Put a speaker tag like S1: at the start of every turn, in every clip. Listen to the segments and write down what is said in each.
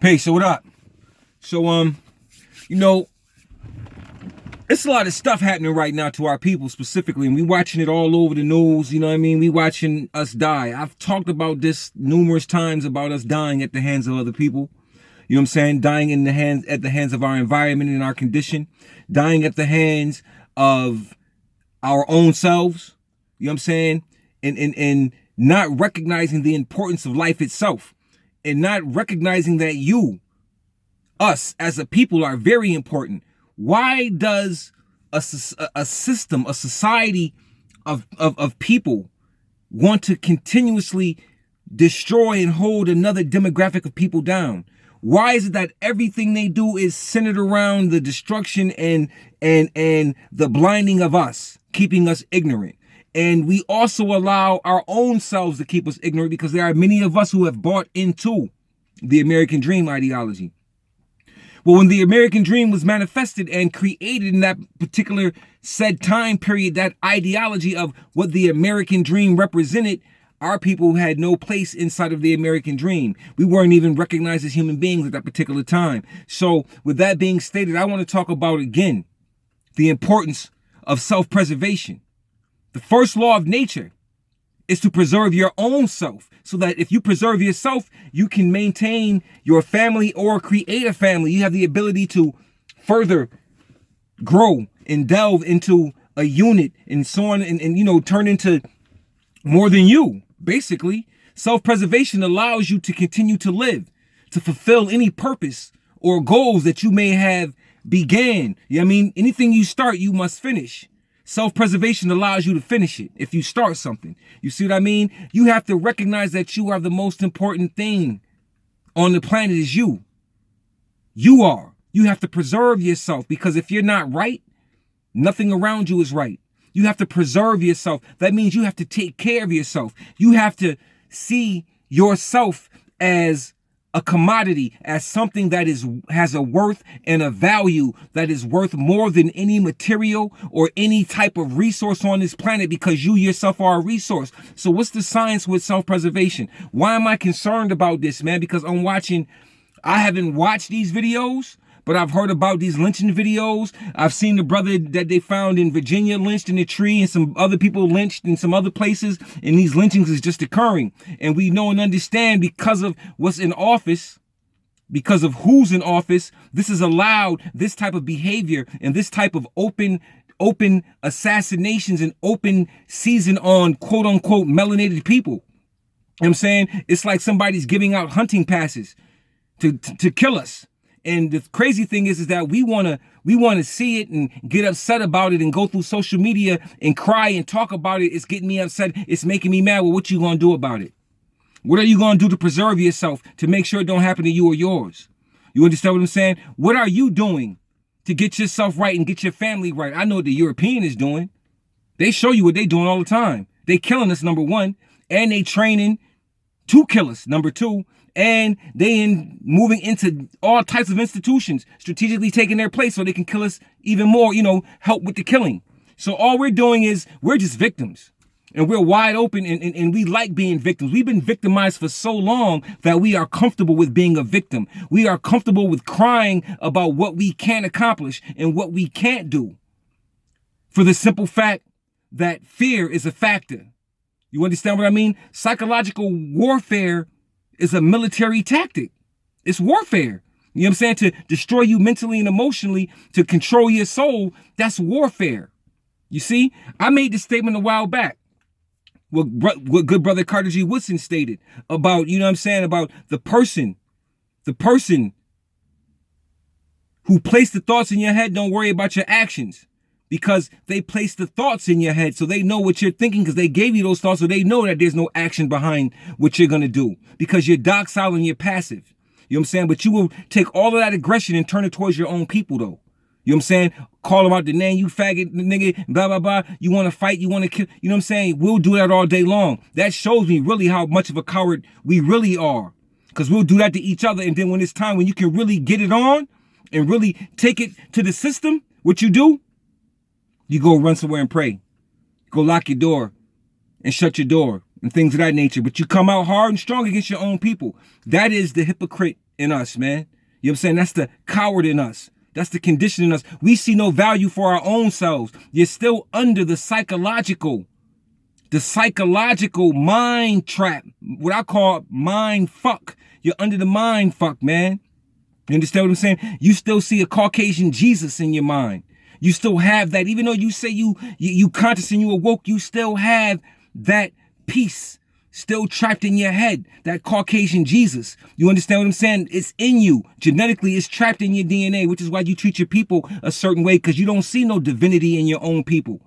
S1: Hey, so what up? So, you know, it's a lot of stuff happening right now to our people specifically, and we watching it all over the news, you know what I mean? We watching us die. I've talked about this numerous times about us dying at the hands of other people. You know what I'm saying? Dying at the hands of our environment and our condition, dying at the hands of our own selves. You know what I'm saying? And not recognizing the importance of life itself, and not recognizing that us as a people are very important. Why does a system, a society of people want to continuously destroy and hold another demographic of people down? Why is it that everything they do is centered around the destruction and the blinding of us, keeping us ignorant? And we also allow our own selves to keep us ignorant because there are many of us who have bought into the American dream ideology. Well, when the American dream was manifested and created in that particular said time period, that ideology of what the American dream represented, our people had no place inside of the American dream. We weren't even recognized as human beings at that particular time. So with that being stated, I want to talk about again the importance of self-preservation. The first law of nature is to preserve your own self, so that if you preserve yourself, you can maintain your family or create a family. You have the ability to further grow and delve into a unit and so on, and turn into more than you. Basically, self-preservation allows you to continue to live, to fulfill any purpose or goals that you may have began. You know what I mean? Anything you start, you must finish. Self-preservation allows you to finish it if you start something. You see what I mean? You have to recognize that you are the most important thing on the planet is you. You are. You have to preserve yourself, because if you're not right, nothing around you is right. You have to preserve yourself. That means you have to take care of yourself. You have to see yourself as a commodity, as something that has a worth and a value that is worth more than any material or any type of resource on this planet, because you yourself are a resource. So what's the science with self-preservation? Why am I concerned about this, man? Because I haven't watched these videos, but I've heard about these lynching videos. I've seen the brother that they found in Virginia lynched in a tree, and some other people lynched in some other places, and these lynchings is just occurring. And we know and understand, because of what's in office, because of who's in office, this has allowed this type of behavior and this type of open assassinations and open season on quote unquote melanated people. You know what I'm saying? It's like somebody's giving out hunting passes to kill us. And the crazy thing is that we want to see it and get upset about it and go through social media and cry and talk about it. It's getting me upset. It's making me mad. Well, what you going to do about it? What are you going to do to preserve yourself, to make sure it don't happen to you or yours? You understand what I'm saying? What are you doing to get yourself right and get your family right? I know what the European is doing. They show you what they doing all the time. They killing us, number one, and they training to kill us, number two. And they moving into all types of institutions, strategically taking their place so they can kill us even more, help with the killing. So all we're doing is we're just victims, and we're wide open, and we like being victims. We've been victimized for so long that we are comfortable with being a victim. We are comfortable with crying about what we can't accomplish and what we can't do, for the simple fact that fear is a factor. You understand what I mean? Psychological warfare is a military tactic. It's warfare. You know what I'm saying? To destroy you mentally and emotionally, to control your soul, that's warfare. You see? I made this statement a while back. What good brother Carter G. Woodson stated about, about the person who placed the thoughts in your head. Don't worry about your actions, because they place the thoughts in your head, so they know what you're thinking, because they gave you those thoughts, so they know that there's no action behind what you're going to do, because you're docile and you're passive. You know what I'm saying? But you will take all of that aggression and turn it towards your own people, though. You know what I'm saying? Call them out the name, you faggot, nigga, blah, blah, blah. You want to fight, you want to kill. You know what I'm saying? We'll do that all day long. That shows me really how much of a coward we really are, because we'll do that to each other. And then when it's time, when you can really get it on and really take it to the system, what you do? You go run somewhere and pray. Go lock your door and shut your door and things of that nature. But you come out hard and strong against your own people. That is the hypocrite in us, man. You know what I'm saying? That's the coward in us. That's the condition in us. We see no value for our own selves. You're still under the psychological mind trap, what I call mind fuck. You're under the mind fuck, man. You understand what I'm saying? You still see a Caucasian Jesus in your mind. You still have that, even though you say you conscious and you awoke, you still have that piece still trapped in your head, that Caucasian Jesus. You understand what I'm saying? It's in you. Genetically, it's trapped in your DNA, which is why you treat your people a certain way, because you don't see no divinity in your own people.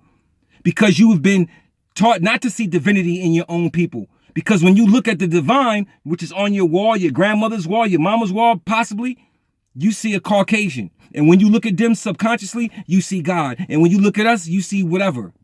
S1: Because you have been taught not to see divinity in your own people. Because when you look at the divine, which is on your wall, your grandmother's wall, your mama's wall, possibly, you see a Caucasian. And when you look at them subconsciously, you see God. And when you look at us, you see whatever.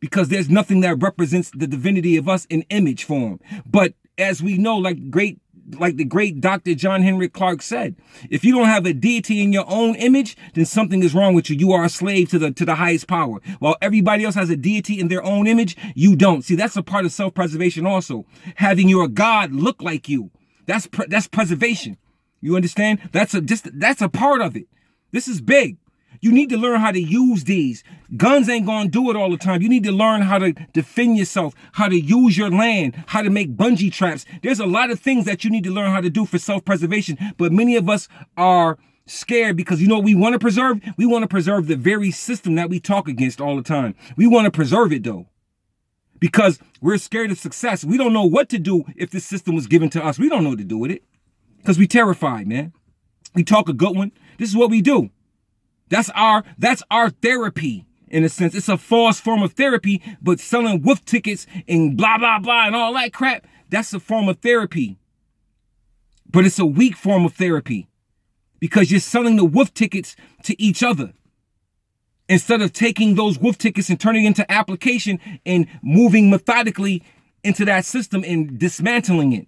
S1: Because there's nothing that represents the divinity of us in image form. But as we know, like the great Dr. John Henrik Clarke said, if you don't have a deity in your own image, then something is wrong with you. You are a slave to the highest power. While everybody else has a deity in their own image, you don't. See, that's a part of self-preservation also. Having your God look like you. That's preservation. You understand? That's a part of it. This is big. You need to learn how to use these. Guns ain't gonna do it all the time. You need to learn how to defend yourself, how to use your land, how to make bungee traps. There's a lot of things that you need to learn how to do for self-preservation. But many of us are scared because you know what we want to preserve? We want to preserve the very system that we talk against all the time. We want to preserve it though. Because we're scared of success. We don't know what to do if this system was given to us. We don't know what to do with it. Because we terrified, man. We talk a good one. This is what we do. That's our therapy, in a sense. It's a false form of therapy, but selling wolf tickets and blah, blah, blah, and all that crap, that's a form of therapy. But it's a weak form of therapy because you're selling the wolf tickets to each other instead of taking those wolf tickets and turning it into application and moving methodically into that system and dismantling it.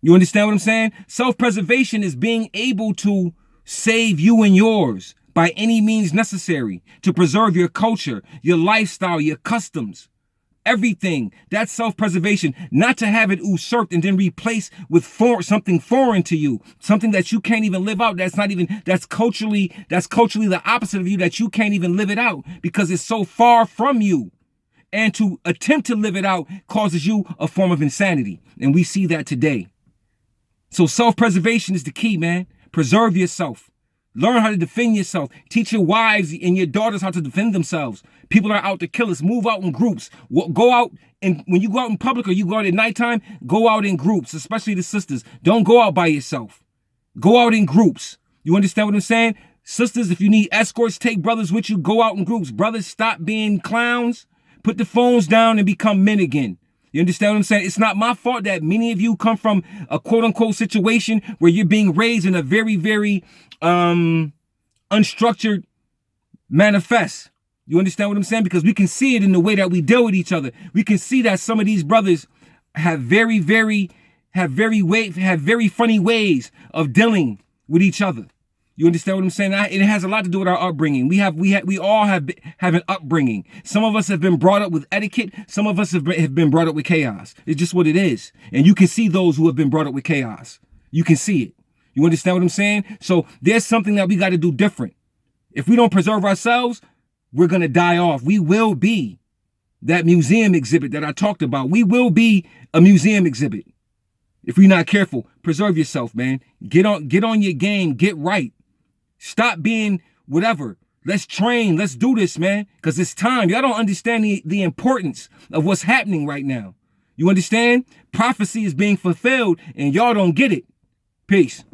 S1: You understand what I'm saying? Self-preservation is being able to save you and yours by any means necessary to preserve your culture, your lifestyle, your customs, everything. That's self-preservation, not to have it usurped and then replaced with something foreign to you, something that you can't even live out. That's culturally the opposite of you, that you can't even live it out because it's so far from you. And to attempt to live it out causes you a form of insanity. And we see that today. So self-preservation is the key, man. Preserve yourself. Learn how to defend yourself. Teach your wives and your daughters how to defend themselves. People are out to kill us. Move out in groups. Go out, and when you go out in public or you go out at nighttime, go out in groups, especially the sisters. Don't go out by yourself. Go out in groups. You understand what I'm saying? Sisters, if you need escorts, take brothers with you. Go out in groups. Brothers, stop being clowns. Put the phones down and become men again. You understand what I'm saying? It's not my fault that many of you come from a quote-unquote situation where you're being raised in a very, very unstructured manifest. You understand what I'm saying? Because we can see it in the way that we deal with each other. We can see that some of these brothers have very funny ways of dealing with each other. You understand what I'm saying? It has a lot to do with our upbringing. We all have an upbringing. Some of us have been brought up with etiquette. Some of us have been brought up with chaos. It's just what it is. And you can see those who have been brought up with chaos. You can see it. You understand what I'm saying? So there's something that we got to do different. If we don't preserve ourselves, we're going to die off. We will be that museum exhibit that I talked about. We will be a museum exhibit. If we're not careful, preserve yourself, man. Get on your game. Get right. Stop being whatever. Let's train. Let's do this, man. Because it's time. Y'all don't understand the importance of what's happening right now. You understand? Prophecy is being fulfilled and y'all don't get it. Peace.